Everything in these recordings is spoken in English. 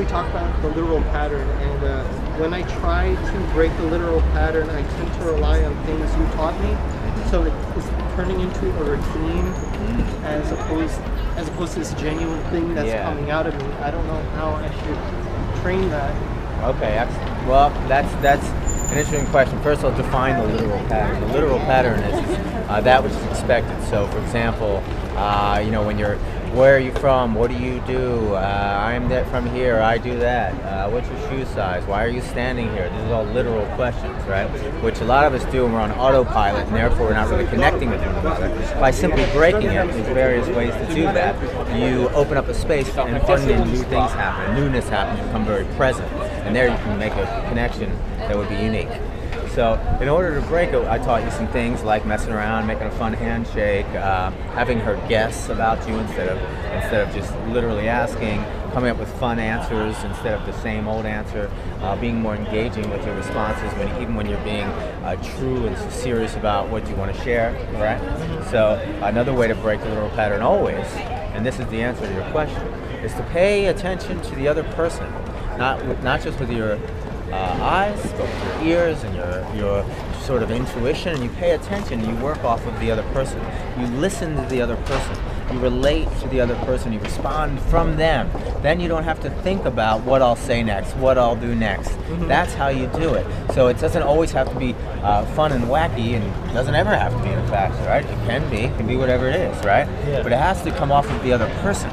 we talk about the literal pattern, and when I try to break the literal pattern, I tend to rely on things you taught me. So it's turning into a routine as opposed to this genuine thing that's coming out of me. I don't know how I should train that. Okay, well, that's an interesting question. First, I'll define the literal pattern. The literal pattern is that which is expected. So, for example, when where are you from? What do you do? I'm from here. I do that. What's your shoe size? Why are you standing here? These are all literal questions, right? Which a lot of us do when we're on autopilot, and therefore we're not really connecting with one another. By simply breaking it, there's various ways to do that. You open up a space, and fun and new things happen. Newness happens. You become very present, and there you can make a connection that would be unique. So in order to break it, I taught you some things like messing around, making a fun handshake, having her guess about you instead of just literally asking, coming up with fun answers instead of the same old answer, being more engaging with your responses even when you're being true and serious about what you want to share, right? So another way to break the literal pattern always, and this is the answer to your question, is to pay attention to the other person, not just with your eyes, but with your ears and your sort of intuition, and you pay attention, you work off of the other person. You listen to the other person. You relate to the other person. You respond from them. Then you don't have to think about what I'll say next, what I'll do next. That's how you do it. So it doesn't always have to be fun and wacky, and doesn't ever have to be, in fact, right? It can be whatever it is, right? Yeah. But it has to come off of the other person.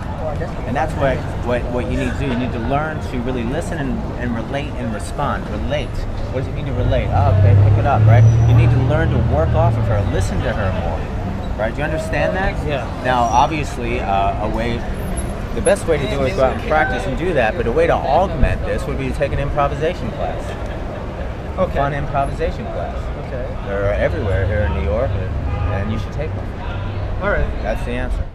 And that's what you need to do. You need to learn to really listen and relate and respond. Relate. What does it mean to relate? Oh, okay, pick it up, right? You need to learn to work off of her, listen to her more. Right? Do you understand that? Yeah. Now, obviously, the best way to do it is go out and practice and do that, but a way to augment this would be to take an improvisation class. Okay. Fun improvisation class. Okay. They're everywhere here in New York, and you should take one. All right. That's the answer.